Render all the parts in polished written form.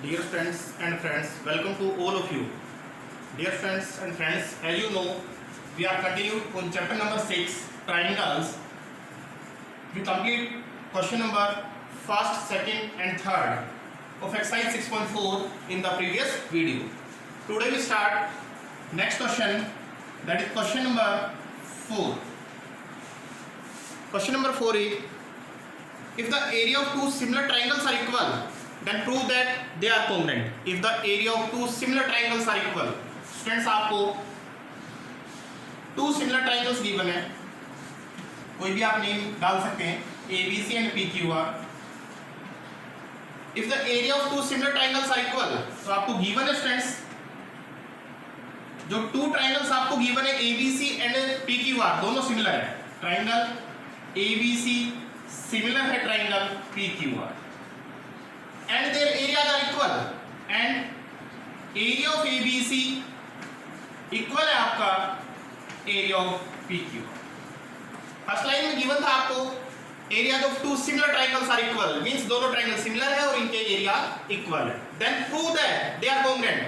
Dear students and friends, welcome to all of you. Dear students and friends, as you know, we are continued on chapter number 6, triangles. We complete question number 1st, 2nd and 3rd of exercise 6.4 in the previous video. Today we start next question, that is question number 4. Question number 4 is, if the area of two similar triangles are equal, then prove that they are congruent. If the area of two similar triangles are equal, students आपको टू similar triangles given है, कोई भी आप name डाल सकते हैं, ABC and PQR. If the area of two similar triangles are equal, तो आपको गिवन है स्टूडेंट्स, जो टू ट्राइंगल्स आपको गिवन है ABC एंड PQR दोनों सिमिलर है. ट्राइंगल ABC सिमिलर है triangle PQR and their areas are equal and area of ABC equal है आपका area of PQ. First line में गिवन था आपको area of two similar triangles are equal, means दोनों triangle similar है और इनके एरिया इक्वल है. Then prove that they are congruent.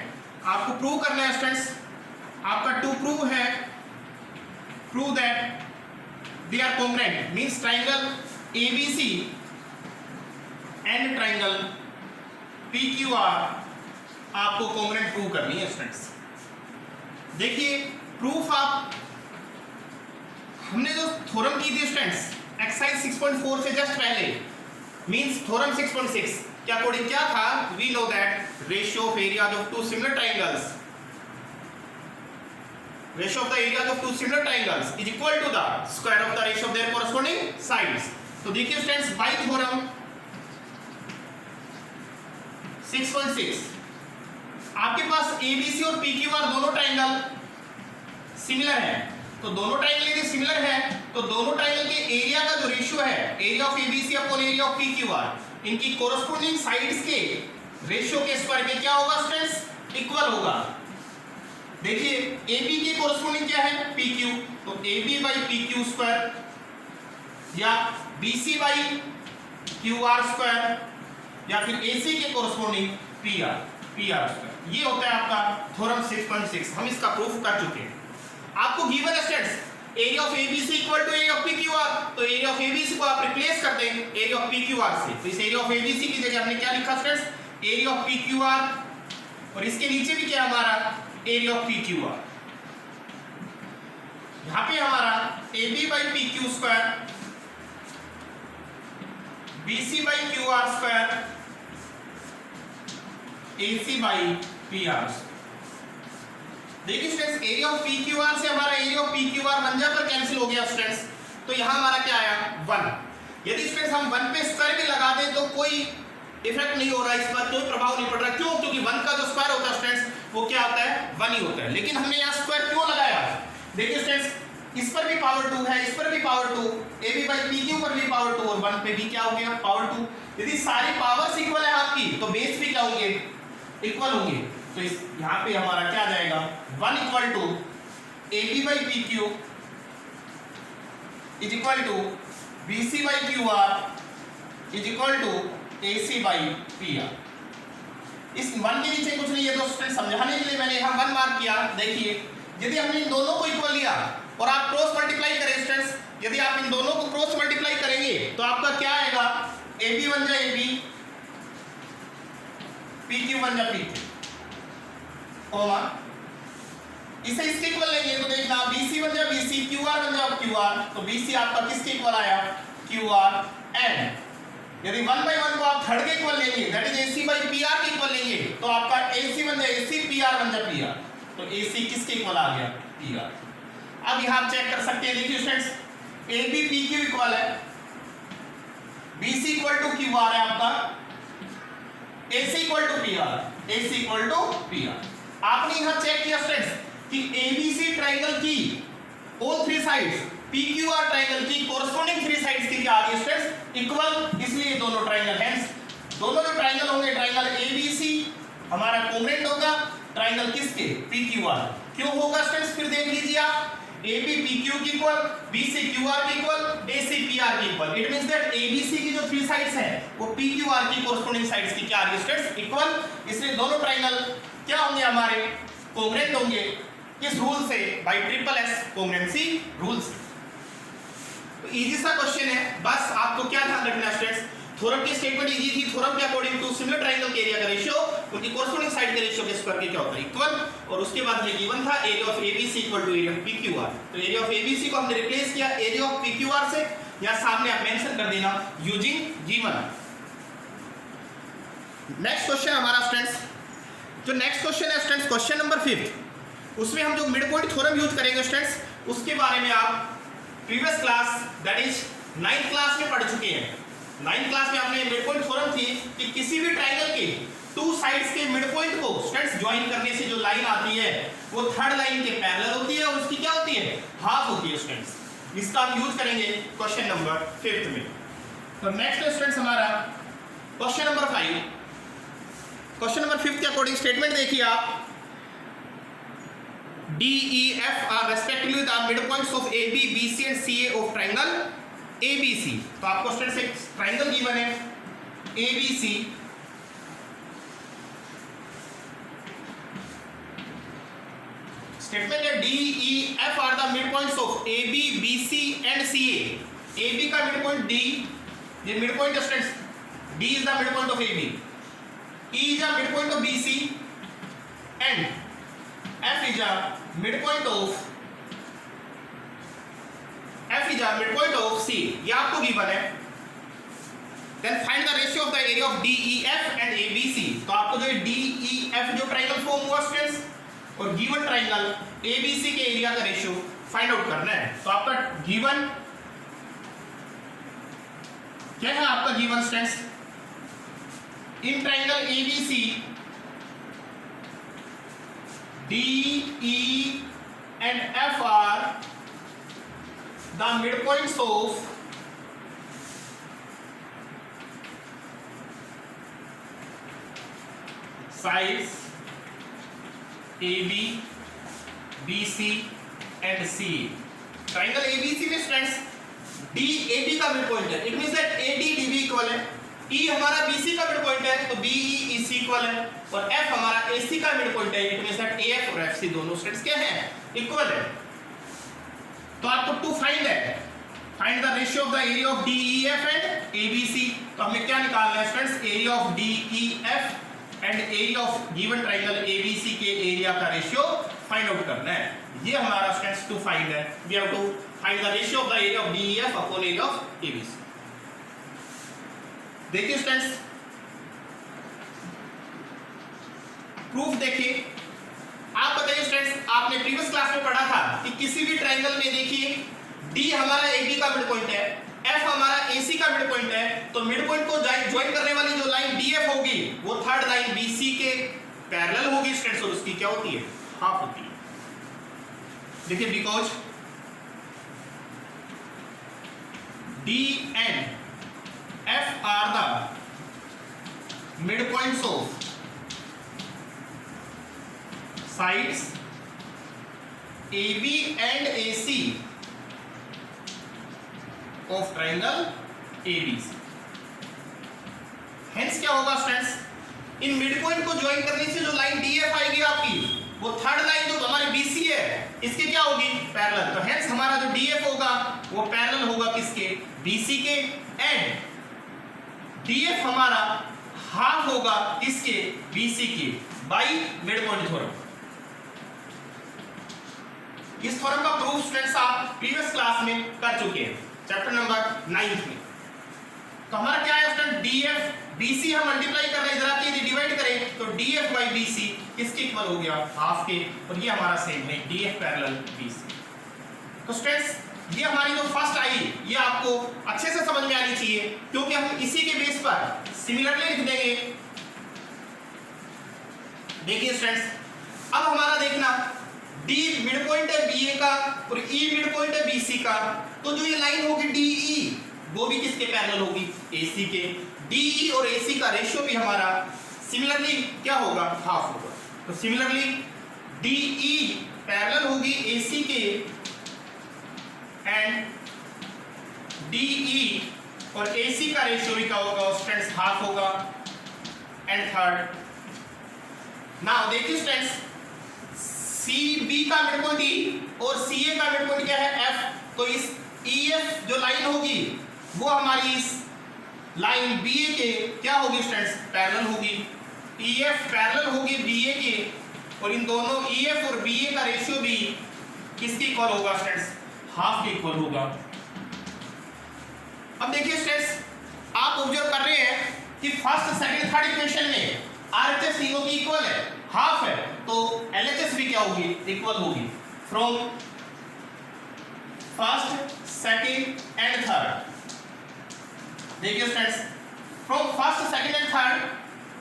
आपको प्रूव करना है स्टूडेंट्स, आपका टू प्रूव है, prove that they are congruent means triangle ABC and triangle PQR आपको कॉन्ग्रुएंट प्रूव करनी है स्टूडेंट्स. देखिए प्रूफ आप हमने जो थ्योरम की थी स्टूडेंट्स एक्सरसाइज 6.4 से जस्ट पहले, मींस थ्योरम 6.6 के अकॉर्डिंग क्या था, we know that ratio of areas of two similar triangles, ratio of the areas of two similar triangles is equal to the square of the ratio of their corresponding sides. तो देखिए students by theorem 6.6 आपके पास ABC और PQR दोनों triangle similar है, तो दोनों triangle यदि सिमिलर है तो दोनों ट्राइंगल के एरिया का जो रेशियो है, area of ABC upon area of PQR, इनकी कोरस्पोंडिंग साइड्स के रेशियो के स्क्वायर में क्या होगा स्टूडेंट्स, इक्वल होगा. देखिए AB की कोरस्पोंडिंग क्या है, PQ, तो AB बाई PQ स्क्वायर या BC बाई QR स्क्वायर या फिर AC के कोरस्पोंडिंग PR स्क्वायर. ये होता है आपका थ्योरम 6.6. हम इसका प्रूफ कर चुके हैं. आपको गिवन है students area of ABC equal to area of PQR, तो एरिया ऑफ ABC को आप रिप्लेस कर देंगे एरिया ऑफ PQR से. तो इस एरिया ऑफ ABC की जगह हमने क्या लिखा स्टूडेंट्स, एरिया ऑफ PQR, और इसके नीचे भी क्या हमारा एरिया ऑफ PQR. यहां पे हमारा AB by PQ square, BC by QR square, AC by PR. देखिए स्टूडेंट्स एरिया ऑफ PQR से हमारा एरिया ऑफ PQR 1 पर कैंसिल हो गया स्टूडेंट्स, तो यहां हमारा क्या आया 1. यदि स्टूडेंट्स हम 1 पे स्क्वायर भी लगा दें तो कोई इफेक्ट नहीं हो रहा, इस पर कोई प्रभाव नहीं पड़ रहा. क्यों? क्योंकि 1 का जो स्क्वायर होता है स्टूडेंट्स वो क्या होता है 1 ही होता है. लेकिन हमने यहां स्क्वायर क्यों लगाया, देखिए स्टूडेंट्स इस पर भी पावर 2 है, इस पर भी पावर 2, AB बाई PQ पर भी पावर 2 और 1 पे भी क्या हो गया पावर 2. यदि सारी पावर्स इक्वल है आपकी तो बेस भी क्या होंगे, इक्वल होंगे. तो इस यहां पे हमारा क्या आ जाएगा 1 equal to AB by PQ is equal to BC by QR is equal to AC by PR. इस 1 के नीचे कुछ नहीं है, तो स्टूडेंट समझाने के लिए मैंने यहां 1 मार्क किया. देखिए यदि हमने इन दोनों को इक्वल लिया और आप क्रॉस मल्टीप्लाई करें स्टूडेंट्स, यदि आप इन दोनों को क्रॉस मल्टीप्लाई करेंगे तो आपका क्या आएगा, AB बन जाए AB, PQ बन जाए PQ, इसे इसके इक्वल लेंगे तो देखना BC बन जाए BC, QR बन जाए QR, तो BC आपका किसके इक्वल आया QR. एंड यदि 1 बाई 1 को आप थर्ड के इक्वल लेंगे, that is AC by PR के इक्वल लेंगे, तो आपका AC बन जाए AC, PR बन जाए PR, तो AC किसके इक्वल आ गया PR. अब यहां आप चेक कर सकते हैं, देखिए स्टूडेंट्स AB PQ इक्वल है, BC इक्वल टू QR है आपका, AC equal to PR, AC equal to PR. आपने यहां चेक किया स्टूडेंट्स कि ABC ट्रायंगल की ऑल 3 साइड्स, PQR ट्रायंगल की कोरस्पोंडिंग 3 साइड्स की क्या आ गई स्टूडेंट्स इक्वल, इसलिए दोनों ट्रायंगल हेंस दोनों जो ट्रायंगल होंगे ट्रायंगल ABC हमारा कॉन्ग्रुएंट होगा ट्रायंगल किसके PQR. क्यों होगा स्टूडेंट्स, फिर देख लीजिए आप AB PQ की इक्वल, BC QR की इक्वल, AC PR की equal. It means that ABC की जो थ्री साइड्स हैं वो PQR की कोरस्पोंडिंग साइड्स की क्या आ रही है स्टूडेंट्स, इक्वल। इसलिए दोनों ट्रायंगल क्या होंगे हमारे, कोंग्रुएंट होंगे। किस रूल से, बाय ट्रिपल एस कोंग्रुएंसी रूल से। तो इजी सा क्वेश्चन है, बस आपको क्या ध्यान रखना है स्टूडेंट्स, थ्योरम की स्टेटमेंट इजी थी। थ्योरम के अकॉर्डिंग टू सिमिलर ट्रायंगल के एरिया का रेशियो उनकी कोरस्पोंडिंग साइड के रेशियो के स्क्वायर के क्या होता है, इक्वल। और उसके बाद में गिवन था area of ABC equal to area of PQR. तो एरिया ऑफ एबीसी को हमने रिप्लेस किया एरिया ऑफ पीक्यूआर से, या सामने आप मेंशन कर देना यूजिंग गिवन। नेक्स्ट क्वेश्चन हमारा स्टूडेंट्स, जो नेक्स्ट क्वेश्चन है स्टूडेंट्स क्वेश्चन नंबर 5, उसमें हम जो मिड पॉइंट थ्योरम यूज करेंगे स्टूडेंट्स, उसके बारे में आप previous class that is 9th class में पढ़ चुके हैं। 9th क्लास में आपने मिड पॉइंट थ्योरम थी कि किसी भी ट्रायंगल के टू साइड्स के मिड पॉइंट को स्टूडेंट्स ज्वाइन करने से जो लाइन आती है वो थर्ड लाइन के पैरेलल होती है और उसकी क्या होती है, हाफ होती है स्टूडेंट्स। इसका हम यूज करेंगे क्वेश्चन नंबर 5 में। तो नेक्स्ट स्टूडेंट्स हमारा क्वेश्चन नंबर 5। क्वेश्चन नंबर 5 के अकॉर्डिंग स्टेटमेंट देखिए आप, DEF are respectively the midpoints of AB, BC and CA of triangle ABC। तो आपको स्टूडेंट्स एक ट्रायंगल गिवन है ABC, स्टेटमेंट है DEF are the midpoints of AB, BC and CA। AB का midpoint D, ये midpoint students, D is the midpoint of AB, E is the midpoint of BC and F is the midpoint of C। ये आपको given है। Then find the ratio of the area of DEF and ABC। तो आपको जो DEF जो triangle form हुआ students और given triangle ABC के एरिया का रेशियो फाइंड आउट करना है। तो आपका गिवन क्या है, आपका given students, in triangle ABC DE and F are the midpoints of sides AB, BC and CA। Triangle ABC में स्टूडेंट्स DAB का मिडपॉइंट है, it means that AD DB equal है, E हमारा BC का midpoint है तो BE EC equal है, और F हमारा AC का मिडपॉइंट है, इट मींस दैट AF और FC दोनों स्टूडेंट्स क्या हैं, इक्वल है। तो आपको टू फाइंड है, find the ratio of the area of DEF and ABC। तो हमें क्या निकालना है students, area of DEF and area of given triangle ABC के एरिया का रेशियो फाइंड आउट करना है। ये हमारा स्टूडेंट्स टू फाइंड है, we have to find the ratio of the area of DEF upon area of ABC। देखिए students proof देखिए, आप बताइए स्टूडेंट्स, आपने प्रीवियस क्लास में पढ़ा था कि किसी भी ट्रायंगल में देखिए D हमारा AB का मिड पॉइंट है, F हमारा AC का मिड पॉइंट है, तो मिड पॉइंट को ज्वाइन करने वाली जो लाइन DF होगी वो थर्ड लाइन BC के पैरेलल होगी स्टूडेंट्स, और उसकी क्या होती है, हाफ होती है। देखिए because D and F are the midpoints of sides AB and AC of triangle ABC। Hence क्या होगा स्टूडेंट्स, इन मिड पॉइंट को ज्वाइन करने से जो लाइन DF आएगी आपकी वो थर्ड लाइन जो हमारी BC है इसके क्या होगी, पैरेलल। तो हेंस हमारा जो DF होगा वो पैरेलल होगा किसके, BC के, एंड DF हमारा हाफ होगा इसके, BC के, बाई मिड पॉइंट थ्योरम। इस थ्योरम का प्रूफ स्टूडेंट्स आप प्रीवियस क्लास में कर चुके हैं चैप्टर नंबर 9 में। तो हमारा क्या है स्टूडेंट, DF BC हम मल्टीप्लाई कर रहे हैं, जरा यदि डिवाइड करें तो DF बाई BC किसके इक्वल हो गया, हाफ के, और ये हमारा सेम है DF पैरेलल BC। तो स्टूडेंट्स ये हमारी जो फर्स्ट आई ये आपको अच्छे से समझ में आनी चाहिए, क्योंकि हम इसी के बेस पर सिमिलरली लिख देंगे। देखिए स्टूडेंट्स अब हमारा देखना, D मिड पॉइंट है BA का और E मिड पॉइंट है BC का, तो जो ये लाइन होगी DE वो भी किसके पैरेलल होगी, AC के। DE और AC का रेशियो भी हमारा सिमिलरली क्या होगा, हाफ होगा। तो सिमिलरली DE पैरेलल होगी AC के एंड DE और AC का रेशियो भी क्या होगा स्टूडेंट्स, हाफ होगा। एंड थर्ड, नाउ देखिए स्टूडेंट्स, CB का मिड पॉइंट E और CA का मिड पॉइंट क्या है F, तो इस EF जो लाइन होगी वो हमारी इस लाइन BA के क्या होगी स्टूडेंट्स, पैरेलल होगी। EF पैरेलल होगी BA के, और इन दोनों EF और BA का रेशियो भी किसके इक्वल होगा स्टूडेंट्स, हाफ के इक्वल होगा। अब देखिए स्टूडेंट्स, आप ऑब्जर्व कर रहे हैं कि फर्स्ट सेकंड थर्ड इक्वेशन में RHS तीनों की इक्वल है, हाफ है, तो LHS भी क्या होगी, इक्वल होगी। From first second and third, देखिए students, from first second and third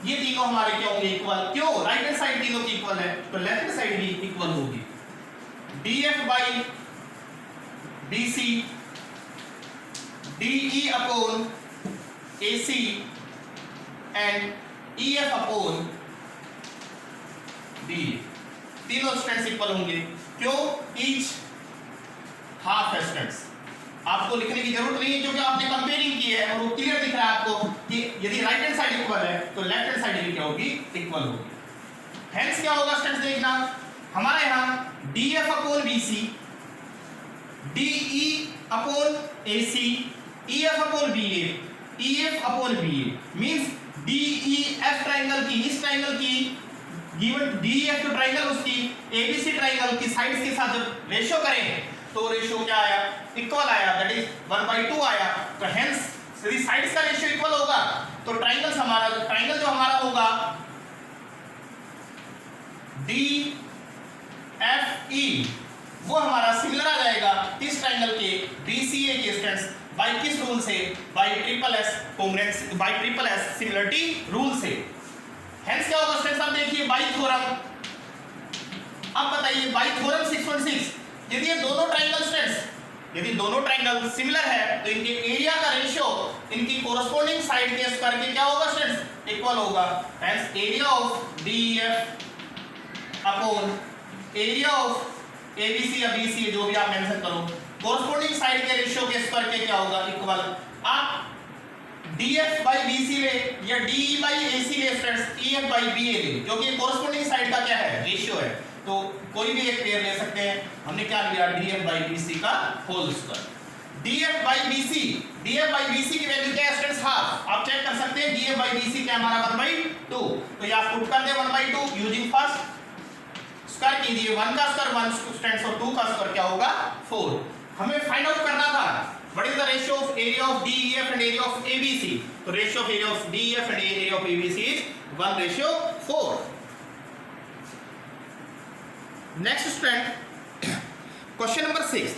ये तीनों हमारे क्या होंगे, इक्वल। क्यों, राइट हैंड साइड तीनों की इक्वल है, तो लेफ्ट हैंड साइड भी इक्वल होगी। DF by BC, DE upon AC and EF upon DE, तीनों स्टूडेंट्स इक्वल होंगे। क्यों, ईच हाफ है स्टूडेंट्स, आपको लिखने की जरूरत नहीं है क्योंकि आपने कंपेयरिंग की है और वो क्लियर दिख रहा है आपको कि यदि राइट हैंड साइड इक्वल है तो लेफ्ट हैंड साइड भी क्या होगी, इक्वल होगी। हेंस क्या होगा स्टूडेंट्स, देखना हमारे यहाँ DF upon BC, DE upon AC, EF upon BA, EF upon BA means DEF triangle की, इस ट्रायंगल की गिवन DEF जो ट्रायंगल उसकी ABC ट्रायंगल की साइड्स के साथ जब रेशियो करें तो रेशियो क्या आया, इक्वल आया, दैट इज 1/2 आया। तो हेंस यदि साइड्स का रेशियो इक्वल होगा तो ट्रायंगल जो हमारा होगा DFE वो हमारा सिमिलर आ जाएगा इस ट्रायंगल के BCA के स्टूडेंट्स, बाय किस रूल से, bye triple S similarity rule से। हेंस क्या होगा स्टूडेंट्स, आप देखिए बाई थ्योरम, अब बताइए बाई थ्योरम 6.6, यदि ये दोनों ट्रायंगल स्टूडेंट्स, यदि दोनों ट्रायंगल सिमिलर है तो इनके एरिया का रेशियो इनकी कोरस्पोंडिंग साइड के स्क्वायर के क्या होगा स्टूडेंट्स, इक्वल होगा। Hence area of DEF upon area of ABC या BC जो भी आप मेंशन करो, कोरस्पोंडिंग साइड के रेशियो के स्क्वायर के क्या होगा, इक्वल। आप DF बाई BC ले या DE बाई AC ले स्टूडेंट्स, EF बाई BA ले, क्योंकि कोरस्पोंडिंग साइड का क्या है, रेशियो है, तो कोई भी एक पेयर ले सकते हैं। हमने क्या लिया, DF बाई BC का whole square. DF by BC की वैल्यू क्या है स्टूडेंट्स, हाफ। आप चेक कर सकते हैं DF बाई BC क्या हमारा 1/2, तो ये आप पुट कर दे 1/2 यूजिंग फर्स्ट स्क्वायर कीजिए, 1 का स्क्वायर 1 स्टूडेंट्स और 2 का स्क्वायर क्या होगा 4। हमें फाइंड आउट करना था what is the ratio of area of DEF and area of ABC, तो ratio of area of DEF and area of ABC is 1:4। Next student, question number 6।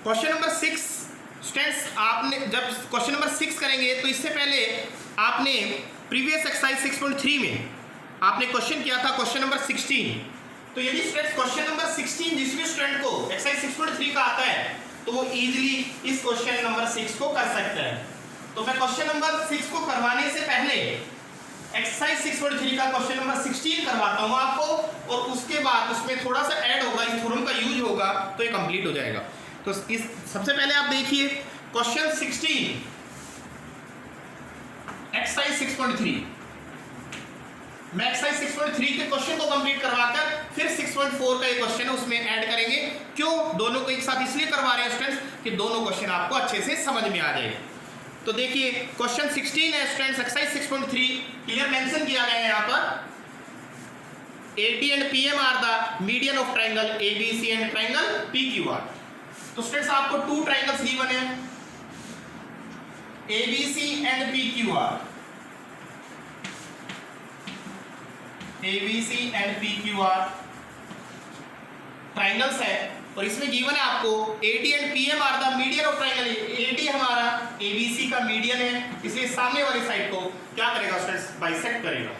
Question number 6 students, आपने जब question number 6 करेंगे तो इससे पहले आपने previous exercise 6.3 में आपने क्वेश्चन किया था क्वेश्चन नंबर 16। तो यदि स्टूडेंट्स क्वेश्चन नंबर 16 जिस भी स्टूडेंट को एक्सरसाइज 6.3 का आता है तो वो इजीली इस क्वेश्चन नंबर 6 को कर सकता है। तो मैं क्वेश्चन नंबर 6 को करवाने से पहले एक्सरसाइज 6.3 का क्वेश्चन नंबर 16 करवाता हूं आपको, और उसके बाद उसमें थोड़ा सा ऐड होगा, इस थ्योरम का यूज होगा तो ये कंप्लीट हो जाएगा। तो इस सबसे पहले आप देखिए क्वेश्चन 16 एक्सरसाइज 6.3, मैं एक्सरसाइज 6.3 के क्वेश्चन को कंप्लीट करवाकर फिर 6.4 का एक क्वेश्चन है उसमें ऐड करेंगे। क्यों, दोनों को एक साथ इसलिए करवा रहे हैं स्टूडेंट्स कि दोनों क्वेश्चन आपको अच्छे से समझ में आ जाए। तो देखिए क्वेश्चन 16 है स्टूडेंट्स, एक्सरसाइज 6.3 क्लियर मेंशन किया गया है यहाँ पर, AD and PM are the median of triangle ABC and triangle PQR। तो स्टूडेंट्स आपको 2 ट्रायंगल्स गिवन है, ABC and PQR, ABC and PQR triangles है, और इसमें गिवन है आपको AD and PM are the median of triangle. AD हमारा ABC का मीडियन है, इसलिए सामने वाली साइड को क्या करेगा स्टूडेंट्स, बाइसेक्ट करेगा,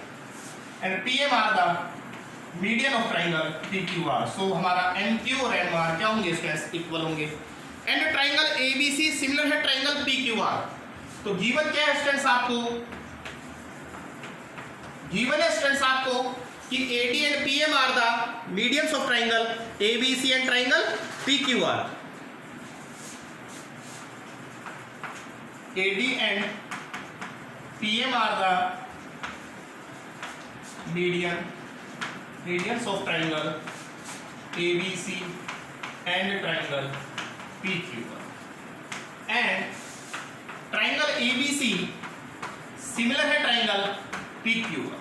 and PM are the median of triangle PQR। So हमारा MQ और MR क्या होंगे स्टूडेंट्स, इक्वल होंगे। एंड ट्रायंगल ABC सिमिलर है ट्रायंगल PQR। तो गिवन क्या है स्टूडेंट्स, आपको गिवन है स्टूडेंट्स आपको कि AD and PM are the medians of triangle ABC and triangle PQR। AD and PM are the medians of triangle ABC and triangle PQR. And triangle ABC similar है triangle PQR।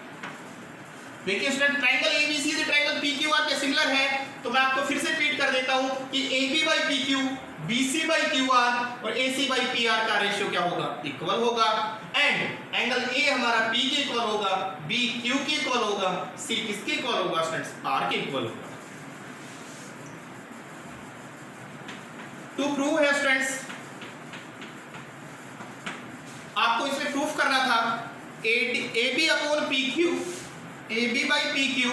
देखिए student, triangle ABC से triangle PQR के similar है, तो मैं आपको फिर से रिपीट कर देता हूं कि AB by PQ, BC by QR और AC by PR का रेशियो क्या होगा, इक्वल होगा। एंड एंगल A हमारा P के इक्वल होगा, B Q के इक्वल होगा, C किसके इक्वल होगा स्टूडेंट्स, R के इक्वल होगा। टू प्रूव है स्टूडेंट्स, आपको इसमें प्रूफ करना था AB upon PQ, AB by PQ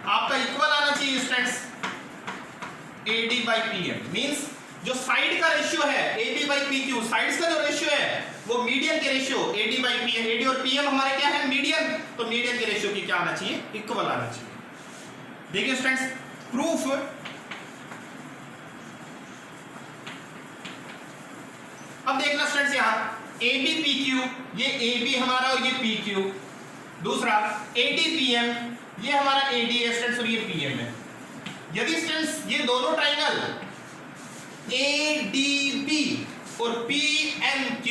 आपका इक्वल आना चाहिए students AD by PM। Means जो साइड का रेशियो है AB by PQ, साइड्स का जो रेशियो है वो मीडियन के ratio AD by PM, AD और PM हमारे क्या है, मीडियन, तो मीडियन के रेशियो की क्या आना चाहिए, इक्वल आना चाहिए। देखिए स्टूडेंट्स, प्रूफ अब देखना स्टूडेंट्स, यहां AB PQ, ये AB हमारा और ये PQ, दूसरा AD PM, ये हमारा AD है स्टूडेंट्स और ये PM है। यदि स्टूडेंट्स ये दोनों ट्राइंगल ADB और PMQ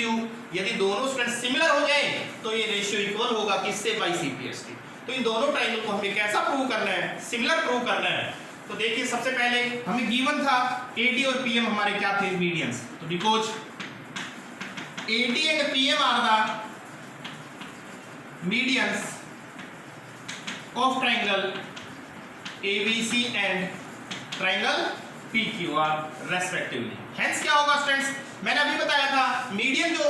यदि दोनों स्टूडेंट्स सिमिलर हो जाए तो ये रेशियो इक्वल होगा किससे, बाई CPS के। तो इन दोनों ट्राइंगल को हमें कैसा प्रूव करना है, सिमिलर प्रूव करना है। तो देखिए सबसे पहले हमें गिवन था AD और PM हमारे क्या थे, मीडियंस। तो because AD and PM are the medians of triangle ABC and triangle PQR respectively. Hence क्या होगा स्टूडेंट्स, मैंने अभी बताया था मीडियन जो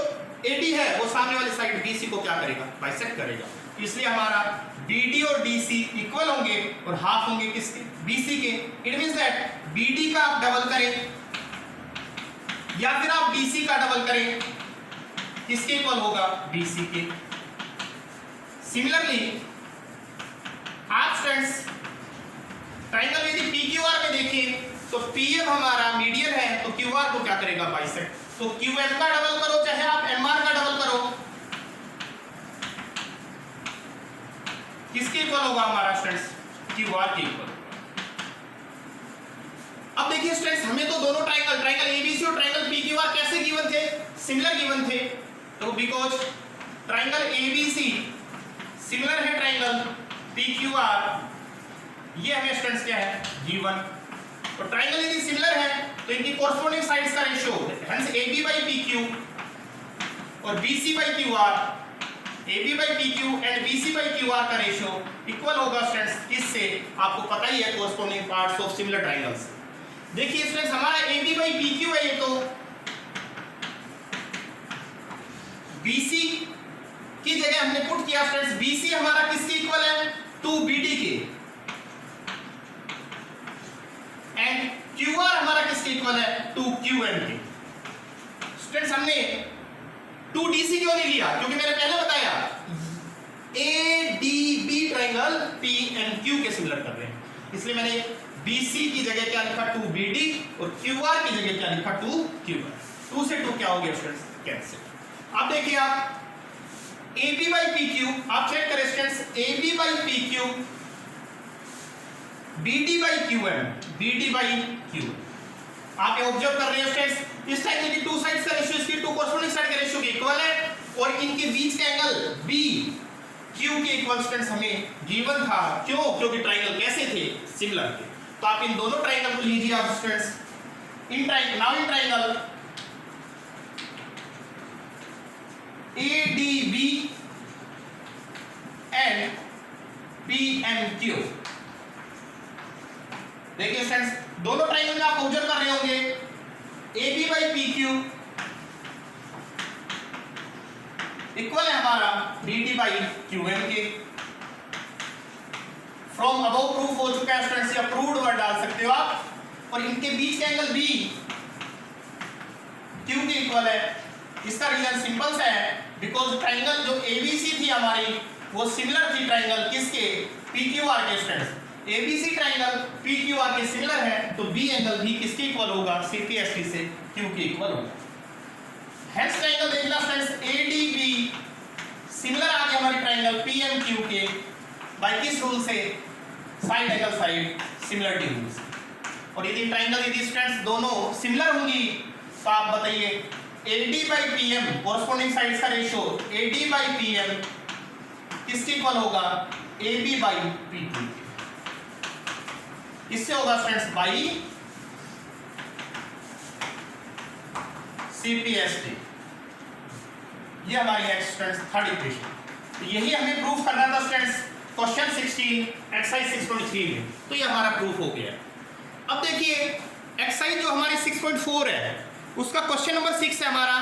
AD है वो सामने वाली साइड BC को क्या करेगा, बाइसेक्ट करेगा। इसलिए हमारा BD और DC इक्वल होंगे और हाफ होंगे किसके, BC के। इट मींस दैट BD का आप डबल करें या फिर आप DC का डबल करें, किसके इक्वल होगा, BC के। सिमिलरली आप स्टूडेंट्स ट्राइंगल यदि PQR में देखें तो PM हमारा मीडियन है तो QR को क्या करेगा, बाइसेक्ट। तो QM का डबल करो चाहे आप MR का डबल करो, किसके इक्वल होगा हमारा स्टूडेंट्स, QR के इक्वल। अब देखिए स्टूडेंट्स, हमें तो दोनों ट्राइंगल ABC और ट्राइंगल PQR कैसे गिवन थे, सिमिलर गिवन थे। तो बिकॉज ट्राइंगल ABC सिमिलर है ट्राइंगल PQR, ये हमें स्टूडेंट्स क्या है, गिवन। तो ट्राइंगल यदि सिमिलर है तो इनकी कोरस्पोंडिंग साइड्स का ratio, hence AB by PQ और BC by QR, AB by PQ and BC by QR का रेशियो इक्वल होगा स्टूडेंट्स किससे, आपको पता ही है, corresponding parts of similar triangles. देखिए स्टूडेंट्स, हमारा AB by PQ है, ये तो BC की जगह हमने पुट किया स्टूडेंट्स, BC हमारा किसके इक्वल है, 2BD के, एंड QR हमारा किसके इक्वल है, 2QM के। स्टूडेंट्स हमने 2DC क्यों नहीं लिया, क्योंकि मैंने पहले बताया ADB ट्राइंगल PMQ के सिमिलर कर रहे हैं, इसलिए मैंने BC की जगह क्या लिखा, 2BD और QR की जगह क्या लिखा, 2QR। 2 से 2 क्या हो गया स्टूडेंट्स, कैंसिल। अब देखिए आप AB by PQ, आप चेक करें students, AB by PQ, BD by QM, BD by Q। आप ये ऑब्जर्व कर रहे हैं स्टूडेंट्स, इस टाइप की टू साइड्स का रेशियो इसकी टू कोरस्पोंडिंग साइड के रेशियो के इक्वल है और इनके बीच का एंगल B Q के इक्वल स्टूडेंट्स हमें गिवन था। क्यों, क्योंकि ट्राइंगल कैसे थे, सिमिलर थे। तो आप इन दोनों ट्राइंगल को लीजिए आप students, in triangle ADB and PMQ। देखिए फ्रेंड्स, दोनों ट्राइंगल में आप ऑब्जर्व कर रहे होंगे AB by PQ इक्वल है हमारा BD by QM के। फ्रॉम अबव प्रूफ हो चुका है स्टूडेंट्स, या प्रूव्ड वर्ड डाल सकते हो आप, और इनके बीच का एंगल B Q के इक्वल है। इसका रीजन सिंपल सा है, बिकॉज ट्राइंगल जो ABC थी हमारी वो सिमिलर थी ट्राइंगल किसके, PQR के। स्टूडेंट्स ABC ट्राइंगल PQR के सिमिलर है तो B एंगल भी किसके इक्वल होगा, CPST से Q के इक्वल होगा। हेंस ट्रायंगल देखना फ्रेंड्स एडीबी सिमिलर आ गया हमारे ट्रायंगल पीएमक्यू के बाय किस रूल से, side angle side similarity rule से। और यदि ट्रायंगल यदि स्ट्रेंथ्स दोनों सिमिलर होंगी तो आप बताइए AD by PM corresponding sides का रेशियो AD बाई PM किसके इक्वल होगा, AB बाई P2। किससे होगा फ्रेंड्स, बाई CPST। ये हमारी है स्टूडेंट्स थर्ड इक्वेशन। तो यही हमें प्रूफ करना था स्टूडेंट्स क्वेश्चन 16 एक्सरसाइज 6.3 में। तो ये हमारा प्रूफ हो गया। अब देखिए एक्सरसाइज जो हमारी 6.4 है उसका क्वेश्चन नंबर 6 है हमारा,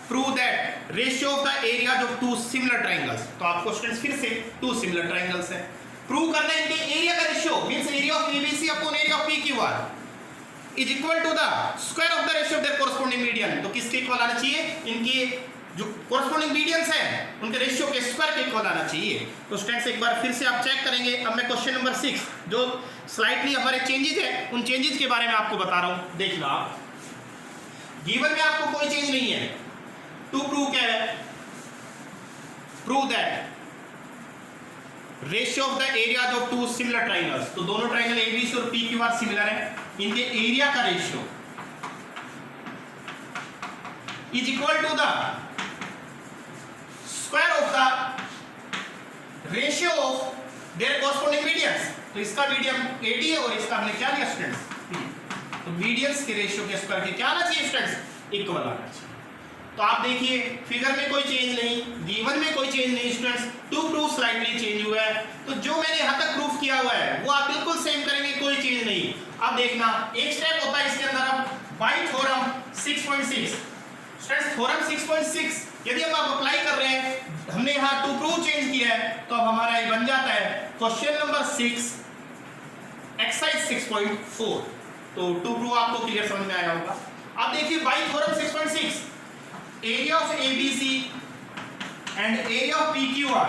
prove that ratio of the area of two similar triangles. तो आपको स्टूडेंट्स फिर से टू सिमिलर ट्रायंगल्स है, प्रूव करना है इनके एरिया का ratio means area of ABC upon area of PQR is equal to the square of the ratio of their corresponding median. तो किसके इक्वल आना चाहिए, इनकी जो कॉरस्पॉन्डिंग मीडियंस हैं उनके रेशियो के स्क्वायर के इक्वल आना चाहिए। तो स्टूडेंट्स एक बार फिर से आप चेक करेंगे। अब मैं क्वेश्चन नंबर 6 जो स्लाइटली हमारे चेंजेस है उन चेंजेस के बारे में आपको बता रहा हूं, देखना आप। गिवन में आपको कोई चेंज नहीं है, टू प्रूव क्या है, prove that ratio of the area of two similar triangles. तो दोनों ट्रायंगल ABC और PQR सिमिलर है, इनके एरिया का ratio is equal to the square of the ratio of their corresponding medians. तो इसका मीडियम AD है और इसका हमने क्या लिया स्टूडेंट्स, तो मीडियंस के रेशियो के स्क्वायर के क्या आना चाहिए स्टूडेंट्स, इक्वल आना चाहिए। तो आप देखिए फिगर में कोई चेंज नहीं, गिवन में कोई चेंज नहीं students, to proof slightly change हुआ है। तो जो मैंने यहां तक प्रूफ किया हुआ है वो आप बिल्कुल सेम करेंगे, कोई चेंज नहीं। अब देखना एक स्टेप होता है इसके अंदर, अब बाय थ्योरम 6.6 स्टूडेंट्स, थ्योरम 6.6 यदि हम आप अप्लाई कर रहे हैं, हमने यहां टू प्रूफ चेंज किया है तो अब हमारा ये बन जाता है क्वेश्चन नंबर 6 एक्सरसाइज 6.4। तो टू प्रूफ आपको क्लियर समझ में आया होगा। अब देखिए by theorem 6.6 area of ABC and area of PQR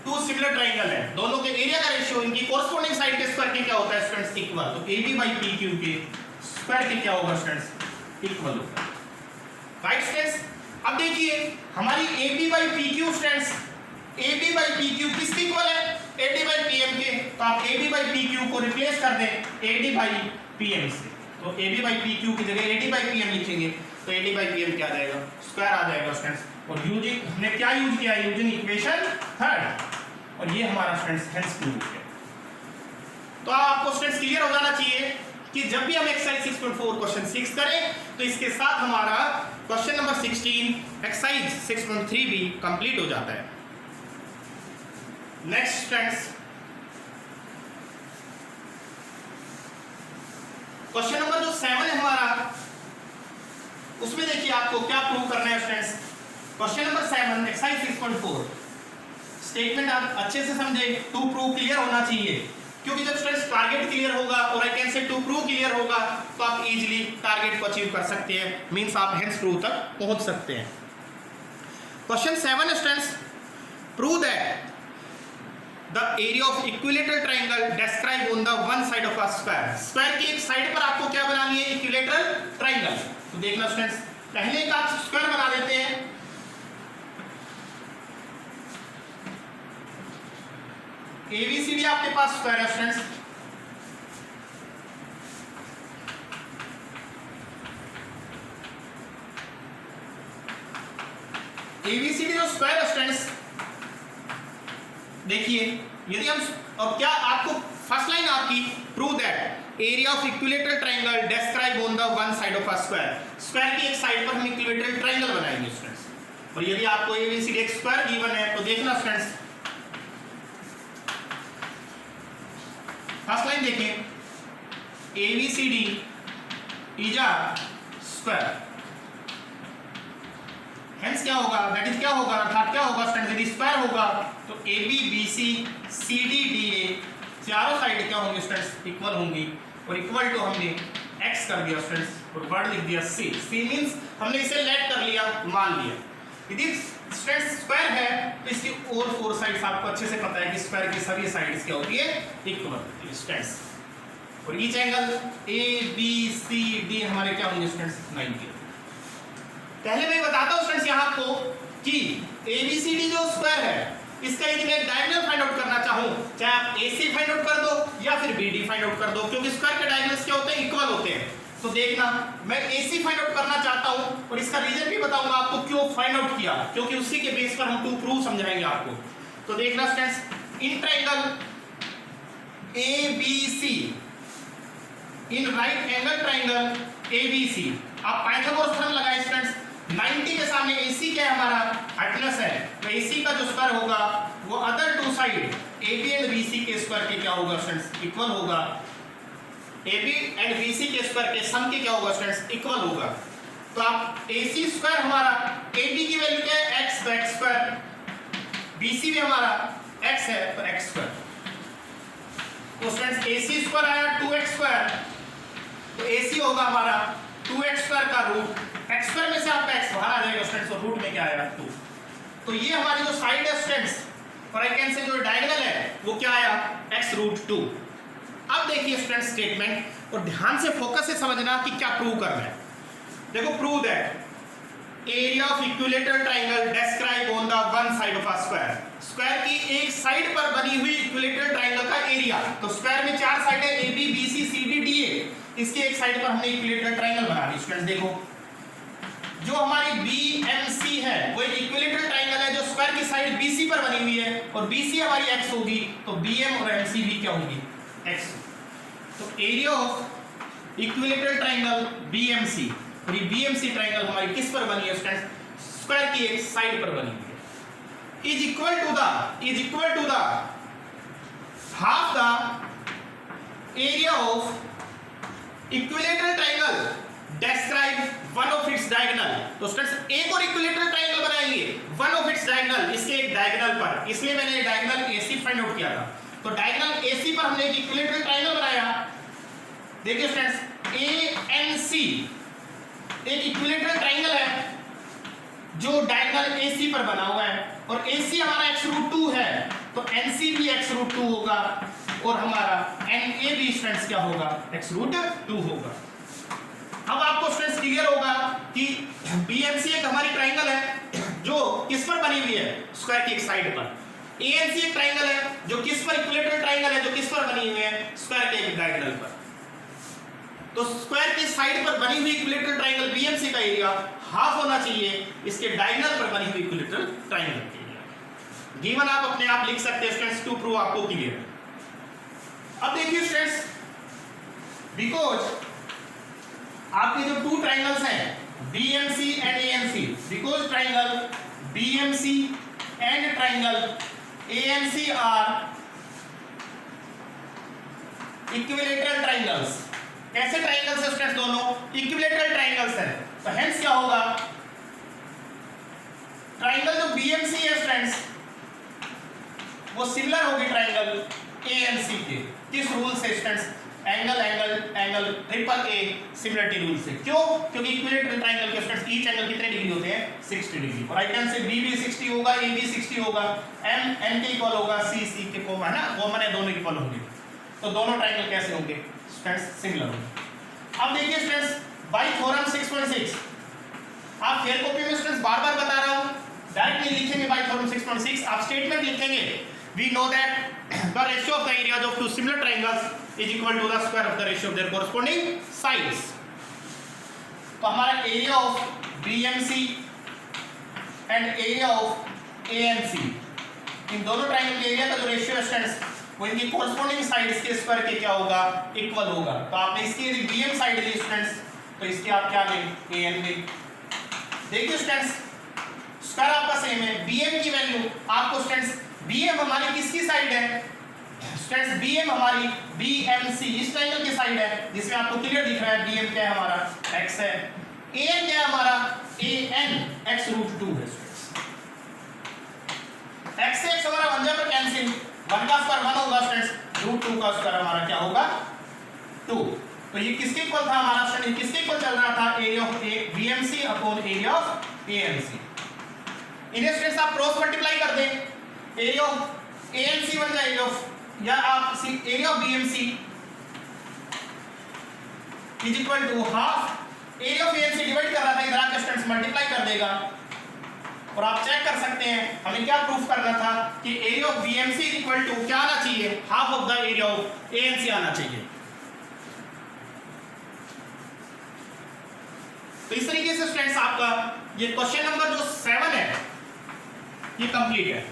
two similar triangle है, दोनों के एरिया का रेशियो इनकी कॉरस्पॉन्डिंग साइड के स्क्वायर के क्या होता है स्टूडेंट्स, इक्वल। तो AB बाई PQ के स्क्वायर के क्या होगा स्टूडेंट्स, इक्वल होगा, राइट स्टूडेंट्स। अब देखिए हमारी AB by PQ students, AB by PQ किसके इक्वल है, AD बाई PM के। तो आप AB बाई PQ को रिप्लेस कर दें AD बाई PM से। तो AB बाई PQ की जगह AD बाई PM लिखेंगे तो AD बाई PM क्या आ जाएगा, स्क्वायर आ जाएगा स्टूडेंट्स। और यूजिंग हमने क्या यूज किया, यूजिंग इक्वेशन थर्ड, और ये हमारा स्टूडेंट्स हेंस प्रूव है। तो आपको स्टूडेंट्स क्लियर हो जाना चाहिए कि जब भी हम एक्सरसाइज 6.4 क्वेश्चन 6 करें तो इसके साथ हमारा क्वेश्चन नंबर 16 एक्सरसाइज 6.3 भी कंप्लीट हो जाता है। नेक्स्ट स्टूडेंट्स क्वेश्चन नंबर जो 7 है हमारा, उसमें देखिए आपको क्या प्रूव करना है students. Question number 7 exercise 6.4 statement आप अच्छे से समझे, टू प्रूव क्लियर होना चाहिए, क्योंकि जब स्टूडेंट्स टारगेट क्लियर होगा और I can say to prove clear होगा तो आप इजीली टारगेट को अचीव कर सकते हैं, मींस आप हेंस प्रूव तक पहुंच सकते हैं। Question 7 students, prove that the area of equilateral triangle describe on the one side of a square. Square की एक साइड पर आपको क्या बनानी है, इक्विलेटरल ट्रायंगल। तो देखना स्टूडेंट्स, पहले एक आप स्क्वायर बना देते हैं, ABCD आपके पास स्क्वायर है स्टूडेंट्स, ABCD जो स्क्वायर है स्टूडेंट्स, देखिए यदि हम अब क्या आपको फर्स्ट लाइन आपकी prove that area of equilateral triangle describe on the one side of a square. Square की एक साइड पर हम इक्विलेटरल ट्रायंगल बनाएंगे स्टूडेंट्स। और यदि आपको ABCD एक स्क्वायर गिवन है तो देखना स्टूडेंट्स, फर्स्ट लाइन देखें, ABCD is a square, hence क्या होगा, दैट इज क्या होगा, अर्थात क्या होगा स्टूडेंट्स, यदि स्क्वायर होगा तो AB BC CD DA चारों साइड क्या होंगे स्टूडेंट्स, इक्वल होंगी। और इक्वल टू हमने x कर दिया स्टूडेंट्स और वर्ड लिख दिया C मींस हमने इसे लेट कर लिया, मान लिया। यदि स्टूडेंट्स स्क्वायर है तो इसकी और 4 साइड्स आपको अच्छे से पता है कि स्क्वायर की सभी साइड्स क्या होती है, इक्वल होती है स्टूडेंट्स। और ईच एंगल ABCD हमारे क्या होंगे स्टूडेंट्स, 90। पहले मैं बताता हूँ स्टूडेंट्स यहाँ आपको कि ABCD जो स्क्वायर है इसका यदि मैं डायगोनल फाइंड आउट करना चाहूँ, चाहे आप AC फाइंड आउट कर दो या फिर BD फाइंड आउट कर दो, क्योंकि स्क्वायर के डायगोनल्स क्या होते हैं, इक्वल होते हैं। तो देखना मैं AC फाइंड आउट करना चाहता हूँ और इसका रीजन भी बताऊंगा आपको क्यों फाइंड आउट किया, क्योंकि उसी के बेस पर हम टू प्रूव समझाएंगे आपको। तो देखना students, in triangle ABC, in right angle triangle ABC, आप पाइथागोरस थ्योरम लगाए स्टूडेंट्स। 90 के सामने AC क्या है हमारा, हाइपोटेनस है, तो AC का जो स्क्वायर होगा वो other two side AB and BC के स्क्वायर के क्या होगा स्टूडेंट्स, इक्वल होगा। AB एंड BC के स्क्वायर के सम के क्या होगा स्टूडेंट्स, इक्वल होगा। तो आप AC स्क्वायर हमारा, AB की वैल्यू क्या है x, तो x स्क्वायर, BC भी हमारा x है तो x स्क्वायर। तो स्टूडेंट्स AC स्क्वायर आया 2x स्क्वायर, तो AC होगा हमारा 2x स्क्वायर का रूट, x स्क्वायर में से आपका x बाहर आ जाएगा स्टूडेंट्स, और रूट में क्या आएगा 2। तो ये हमारी जो साइड है स्टूडेंट्स, और आई कैन से जो डायगोनल है वो क्या आया, x रूट 2। अब देखिए स्टूडेंट्स स्टेटमेंट, और ध्यान से फोकस से समझना कि क्या प्रूव करना है। देखो prove that area of equilateral triangle describe on the one side of a square, square की एक साइड पर बनी हुई इक्विलेटरल ट्रायंगल का एरिया। तो स्क्वायर में 4 साइड है, AB BC CD DA, इसके एक साइड पर हमने इक्विलेटरल ट्रायंगल बना दी। स्टूडेंट्स देखो, जो हमारी BMC है वो एक इक्विलेटरल ट्रायंगल है जो स्क्वायर की साइड BC पर बनी हुई है, और BC हमारी x होगी, तो BM और MC भी क्या होगी, x। तो area of equilateral triangle BMC, और ये BMC ट्रायंगल हमारी किस पर बनी है स्टूडेंट्स, स्क्वायर की एक साइड पर बनी हुई है, is equal to the half the area of equilateral triangle describe one of its diagonal. तो स्टूडेंट्स एक और इक्विलेटरल ट्रायंगल बनाएंगे, वन ऑफ इट्स डायगोनल, इसके एक डायगोनल पर, इसलिए मैंने डायगोनल AC फाइंड आउट किया था। तो डायगोनल AC पर हमने एक इक्विलेटरल ट्रायंगल बनाया। देखिए स्टूडेंट्स, ANC एक इक्विलेटरल ट्रायंगल है जो डायगोनल AC पर बना हुआ है, और AC हमारा x रूट 2 है, तो NC भी x रूट 2 होगा, और हमारा NA भी स्टूडेंट्स क्या होगा, x रूट 2 होगा। अब आपको स्टूडेंट्स क्लियर होगा कि BMC एक हमारी ट्रायंगल है जो किस पर बनी हुई है, स्क्वायर की एक साइड पर। ANC एक ट्रायंगल है जो किस पर, इक्विलेटरल ट्रायंगल है जो किस पर बनी हुई है, स्क्वायर के एक डायगोनल पर। तो स्क्वायर की साइड पर बनी हुई इक्विलेटरल ट्रायंगल BMC का एरिया हाफ होना चाहिए इसके डायगोनल पर बनी हुई इक्विलेटरल ट्रायंगल के एरिया। गिवन आप अपने आप लिख सकते हैं स्टूडेंट्स, टू प्रूव आपको क्लियर है। अब देखिए स्टूडेंट्स, बिकॉज आपके जो टू ट्रायंगल्स हैं BMC and ANC, because triangle BMC and triangle ANC are equilateral triangles. कैसे ट्रायंगल्स है स्टूडेंट्स, दोनों इक्विलेटरल ट्रायंगल्स हैं, तो हेंस क्या होगा, ट्रायंगल जो BMC है स्टूडेंट्स वो सिमिलर होगी ट्रायंगल ANC के। किस रूल से students, angle triple A similarity rule से। क्यों, क्योंकि इक्विलेटरल ट्रायंगल के स्टूडेंट्स ईच एंगल कितने डिग्री होते हैं, 60 डिग्री। और आई कैन से BB 60 होगा, AB 60 होगा, M के इक्वल होगा, C के कॉमन है ना, कॉमन है, दोनों इक्वल होंगे। तो दोनों ट्रायंगल कैसे होंगे स्टूडेंट्स, सिमिलर होंगे। अब देखिए स्टूडेंट्स, बाय थ्योरम 6.6, आप फेयर कॉपी में स्टूडेंट्स बार-बार बता रहा हूं, डायरेक्ट नहीं लिखेंगे बाय थ्योरम 6.6, आप स्टेटमेंट लिखेंगे, we know that the ratio of the areas of two similar triangles is equal to the square of the ratio of their corresponding sides। तो हमारा area of BMC and area of ANC, इन दोनों triangle के area का जो ratio है students वो इनकी corresponding sides के स्क्वायर के क्या होगा, इक्वल होगा। तो आपने इसकी यदि BM साइड ली स्टूडेंट्स, तो इसके आप क्या लें, AN लें। देखिए स्टूडेंट्स, स्क्वायर आपका सेम है, BM की वैल्यू आपको स्टूडेंट्स, BM हमारी किसकी साइड है स्टूडेंट्स, BM हमारी BMC इस ट्रायंगल की साइड है, जिसमें आपको क्लियर दिख रहा है BM क्या है हमारा, x है। AN क्या है हमारा, AN x रूट 2 है स्टूडेंट्स। x से x हमारा 1 पर कैंसिल, 1 का स्क्वायर 1 होगा स्टूडेंट्स, रूट 2 का स्क्वायर हमारा क्या होगा 2। तो ये किसके इक्वल था हमारा स्टूडेंट, किसके इक्वल चल रहा था, area of BMC upon area of ANC। इन्हें स्टूडेंट्स आप क्रॉस मल्टीप्लाई कर दें, एरिया ऑफ ANC बन जाए एरिया ऑफ, या आप area of BMC is equal to half area of AN से डिवाइड कर रहा था, इधर आके स्टूडेंट्स मल्टीप्लाई कर देगा। और आप चेक कर सकते हैं हमें क्या प्रूफ करना था कि area of BMC equal to क्या आना चाहिए, half of the area of ANC आना चाहिए। तो इस तरीके से स्टूडेंट्स आपका ये क्वेश्चन नंबर जो 7 है ये कंप्लीट है।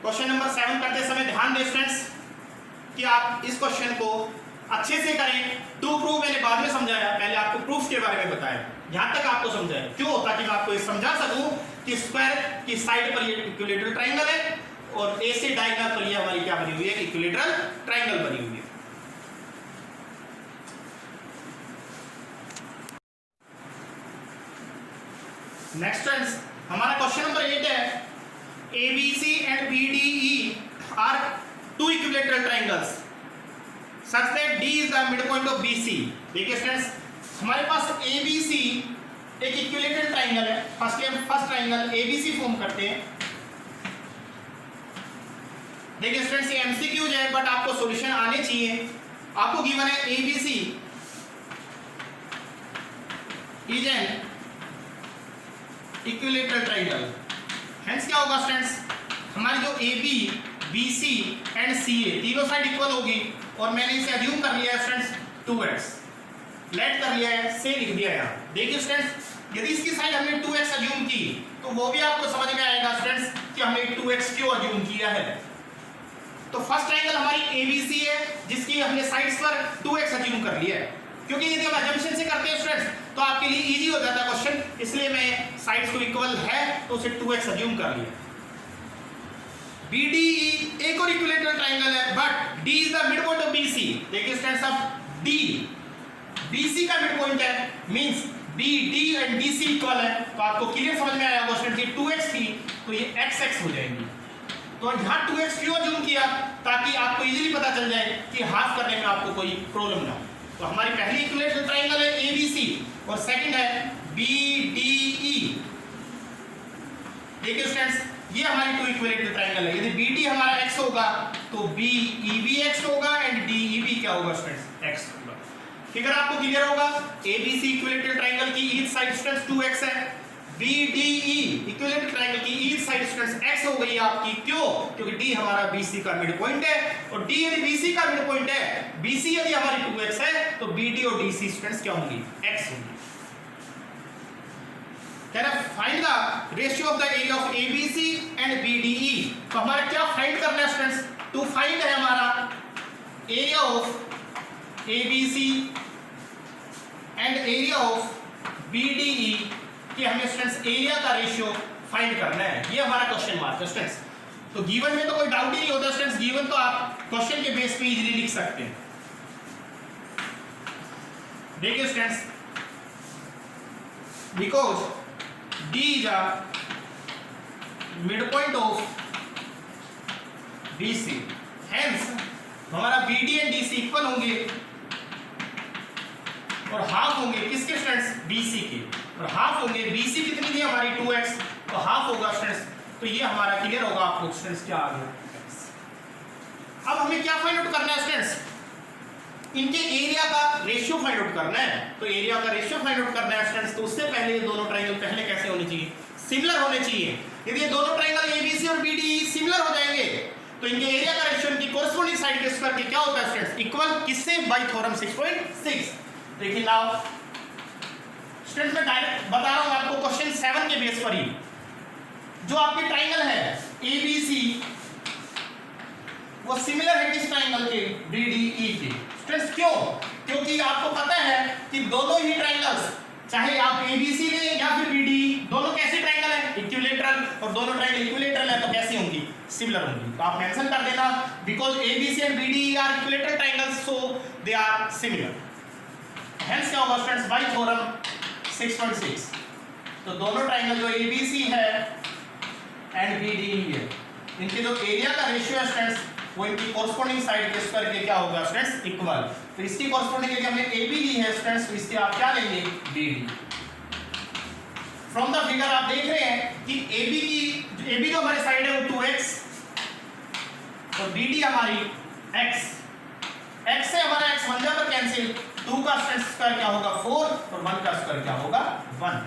क्वेश्चन नंबर 7 करते समय ध्यान दें स्टूडेंट्स कि आप इस क्वेश्चन को अच्छे से करें। टू प्रूफ मैंने बाद में समझाया, पहले आपको प्रूफ के बारे में बताया, यहां तक आपको समझाया क्यों, ताकि मैं आपको ये समझा सकूं कि स्क्वायर की साइड पर ये इक्विलेटरल ट्रायंगल है और ए से डायगोनल पर ये हमारी क्या बनी हुई है, इक्विलेटरल ट्रायंगल बनी हुई है। नेक्स्ट फ्रेंड्स हमारा क्वेश्चन नंबर 8 है, ABC and BDE are two equilateral triangles such that D is the midpoint of BC। देखिए स्टूडेंट्स हमारे पास ABC एक इक्विलेटरल ट्रायंगल है। फर्स्ट ट्रायंगल ABC फॉर्म करते हैं। देखिए स्टूडेंट्स ये MCQ है बट आपको सॉल्यूशन आने चाहिए। आपको गिवन है ABC is an equilateral triangle, hence क्या होगा स्टूडेंट्स, हमारी जो AB, BC एंड CA तीनों साइड इक्वल होगी और मैंने इसे अज्यूम कर लिया है स्टूडेंट्स 2x, लेट कर लिया है, से लिख दिया है। देखिए स्टूडेंट्स यदि इसकी साइड हमने 2x अज्यूम की तो वो भी आपको समझ में आएगा स्टूडेंट्स कि हमने 2x क्यों अज्यूम किया है। तो फर्स्ट ट्रायंगल हमारी ABC है जिसकी हमने साइड्स पर 2x अज्यूम कर लिया है, क्योंकि यदि हम अजम्पशन से करते हैं स्टूडेंट्स तो आपके लिए इजी हो जाता है क्वेश्चन, इसलिए मैं साइड्स को इक्वल है तो उसे 2x अज्यूम कर लिया। BDE एक और इक्विलेटरल ट्रायंगल है but D is the mid point of BC। देखिए स्टूडेंट्स अब D BC का मिड पॉइंट है, means BD and BC equal है। तो आपको क्लियर समझ में आया क्वेश्चन की 2x थी तो ये XX हो जाएगी। तो यहाँ 2x क्यों अज्यूम किया, ताकि आपको इजीली पता चल जाए कि हाफ करने में आपको कोई प्रॉब्लम ना हो। तो हमारी पहली इक्विलेटरल ट्रायंगल है ABC और सेकंड है BDE। देखिए स्टूडेंट्स ये हमारी टू इक्विलेटरल ट्रायंगल है। यदि BD हमारा x होगा तो BEB x होगा एंड DEB क्या होगा स्टूडेंट्स, x होगा। फिगर आपको क्लियर होगा। ABC इक्विलेटरल ट्रायंगल की ईच साइड स्टूडेंट्स 2x है, BDE इक्विलेटरल ट्रायंगल की ईच साइड स्टूडेंट्स x हो गई आपकी, क्यों, क्योंकि D हमारा BC का मिड पॉइंट है और D यदि BC का मिड पॉइंट है, BC यदि हमारी 2x है तो BD और DC स्टूडेंट्स क्या होंगी, x होंगी। कह रहा find the ratio of the area of ABC and BDE। तो हमारा क्या फाइंड करना है स्टूडेंट्स, टू फाइंड है हमारा area of ABC and area of BDE कि हमें स्टूडेंट्स एरिया का रेशियो फाइंड करना है, ये हमारा क्वेश्चन मार्क है स्टूडेंट्स। तो गिवन में तो कोई डाउट ही नहीं होता स्टूडेंट्स, गिवन तो आप क्वेश्चन के बेस पे इजीली लिख सकते हैं। देखिए students because D is a midpoint of BC, hence हमारा BD एंड DC इक्वल होंगे और हाफ होंगे किसके स्टूडेंट्स, BC के, और हाफ होंगे BC कितनी थी हमारी 2x, तो हाफ होगा स्टूडेंट्स। तो ये हमारा क्लियर होगा आपको स्टूडेंट्स क्या आ गया। अब हमें क्या फाइंड आउट करना है स्टूडेंट्स, इनके एरिया का रेशियो फाइंड आउट करना है। तो एरिया का रेशियो फाइंड आउट करना है स्टूडेंट्स, तो उससे पहले ये दोनों ट्रायंगल पहले कैसे होने चाहिए, सिमिलर होने चाहिए। यदि ये दोनों ट्रायंगल ABC और BDE सिमिलर हो जाएंगे तो इनके एरिया का रेशियो इनकी कोरस्पोंडिंग साइड के स्क्वायर के क्या होता है स्टूडेंट्स, इक्वल किससे, बाय थ्योरम 6.6। देखिए नाउ स्टूडेंट्स मैं डायरेक्ट बता रहा हूं आपको क्वेश्चन 7 के बेस पर ही, जो आपके ट्रायंगल है ABC वो सिमिलर है किस ट्रायंगल के, BDE के। स्टूडेंट्स क्यों, क्योंकि आपको पता है कि दोनों ही ट्रायंगल्स चाहे आप ABC लें या फिर BDE, दोनों कैसे ट्रायंगल है, इक्विलेटरल, और दोनों ट्रायंगल इक्विलेटरल है तो कैसी होंगी, सिमिलर होंगी। तो आप मेंशन कर देना because ABC and BDE are equilateral triangles so they are similar. Hence क्या होगा स्टूडेंट्स, बाय थ्योरम 6.6। तो दोनों ट्रायंगल जो ABC है एंड BDE है, इनके जो एरिया का रेशियो है स्टूडेंट्स वो इनकी कोरस्पोंडिंग साइड के स्क्वायर के क्या होगा स्टूडेंट्स, इक्वल। तो इसकी कोरस्पोंडिंग यदि हमने AB ली है स्टूडेंट्स तो इसके आप क्या लेंगे, BD। फ्रॉम द फिगर आप देख रहे हैं कि AB जो हमारी साइड है वो 2x और BD हमारी x से हमारा x 1 पर कैंसिल 2 का स्क्वायर क्या होगा 4 और 1 का स्क्वायर क्या होगा 1.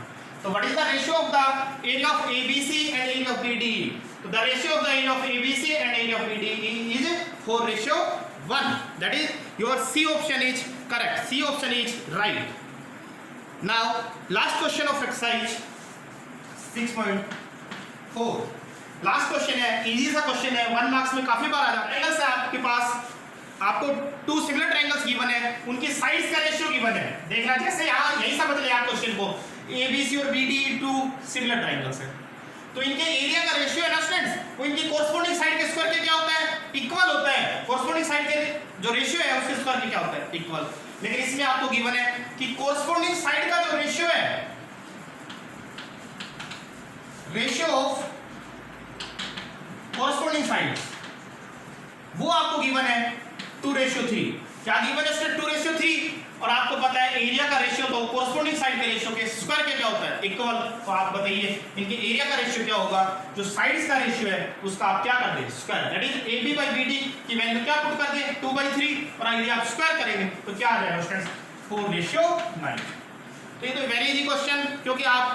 So what is the ratio of the area of ABC and area of BDE? So the ratio of the area of ABC and area of BDE is 4:1. That is your C option is correct. C option is right. Now last question of exercise 6.4. Last question है, easy सा question है, 1 marks में काफी बार आ जाता है. Triangles है आपके पास, आपको 2 सिमिलर ट्रायंगल्स गिवन है, उनकी साइड्स का रेशियो गिवन है. देखना जैसे यहाँ यही समझ ले आप क्वेश्चन को, ABC और BDE 2 सिमिलर ट्रायंगल्स है, तो इनके एरिया का रेशियो है ना स्टूडेंट्स, वो इनकी कोरस्पोंडिंग साइड के स्क्वायर के क्या होता है इक्वल होता है. कोरस्पोंडिंग साइड के जो रेशियो है उसके स्क्वायर के क्या होता है इक्वल. लेकिन इसमें आपको गिवन है कि कोरस्पोंडिंग साइड का जो रेशियो है, रेशियो ऑफ कोरस्पोंडिंग साइड, वो आपको गिवन है 2:3. क्या गिवन है स्टूडेंट 2:3. और आपको पता है एरिया का रेशियो तो कोरस्पोंडिंग साइड के रेशियो के स्क्वायर के क्या होता है इक्वल. तो आप बताइए इनके एरिया का रेशियो क्या होगा, जो साइड्स का रेशियो है उसका आप क्या कर दे square. That is AB by BD की वैल्यू क्या पुट कर दे 2/3 और यदि आप स्क्वायर करेंगे तो क्या आ जाएगा स्टूडेंट्स 4:9. तो ये तो वेरी इजी क्वेश्चन, क्योंकि आप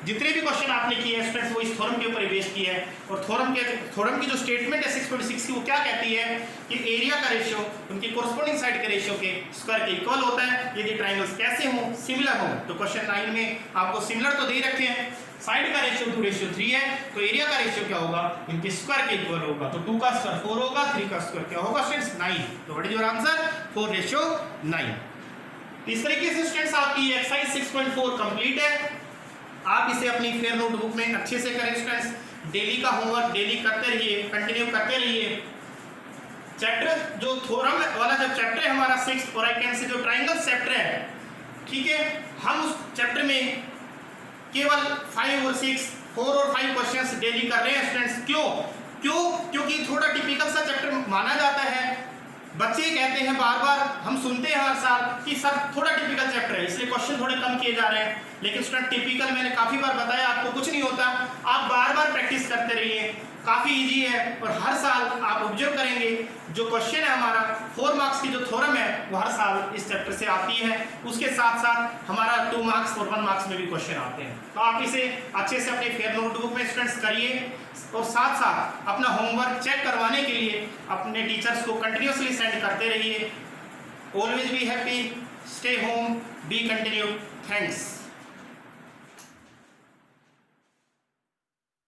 जितने भी क्वेश्चन आपने किए हैं स्टूडेंट्स वो इस थ्योरम के ऊपर बेस्ड किया है. और थ्योरम की जो स्टेटमेंट है 6.6 की वो क्या कहती है कि एरिया का रेशियो उनकी कोरस्पोंडिंग साइड के रेशियो के स्क्वायर के इक्वल होता है यदि ट्रायंगल्स कैसे हों सिमिलर हों. तो क्वेश्चन 9 में आपको सिमिलर तो दे रखे हैं, साइड का रेशियो 2:3 है, तो एरिया का रेशियो क्या होगा इनके स्क्वायर के इक्वल होगा. तो 2 का स्क्वायर 4 होगा, 3 का स्क्वायर क्या होगा स्टूडेंट्स 9. तो व्हाट इज योर आंसर 4:9. इस तरीके से स्टूडेंट्स आपकी एक्सरसाइज 6.4 कंप्लीट है. आप इसे अपनी फेयर नोटबुक में अच्छे से करें स्टूडेंट्स. डेली का होमवर्क डेली करते रहिए, कंटिन्यू करते रहिए. चैप्टर जो थ्योरम वाला जब चैप्टर है हमारा 6 और आई कैन से जो ट्रायंगल चैप्टर है, ठीक है, हम उस चैप्टर में केवल 5 और 6 4 और 5 क्वेश्चंस डेली कर रहे हैं स्टूडेंट्स. क्योंकि थोड़ा टिपिकल सा चैप्टर माना जाता है. बच्चे कहते हैं बार बार, हम सुनते हैं हर साल कि सर थोड़ा टिपिकल चैप्टर है इसलिए क्वेश्चन थोड़े कम किए जा रहे हैं. लेकिन स्टूडेंट टिपिकल मैंने काफी बार बताया आपको कुछ नहीं होता. आप बार बार प्रैक्टिस करते रहिए, काफी इजी है. और हर साल आप ऑब्जर्व करेंगे जो क्वेश्चन है हमारा 4 मार्क्स की जो थ्योरम है वो हर साल इस चैप्टर से आती है. उसके साथ साथ हमारा 2 मार्क्स और 1 मार्क्स में भी क्वेश्चन आते हैं. तो आप इसे अच्छे से अपनी फेयर नोटबुक में स्टूडेंट्स करिए और साथ साथ अपना होमवर्क चेक करवाने के लिए अपने टीचर्स को कंटिन्यूसली सेंड करते रहिए. Always be happy, stay home, B continue. Thanks.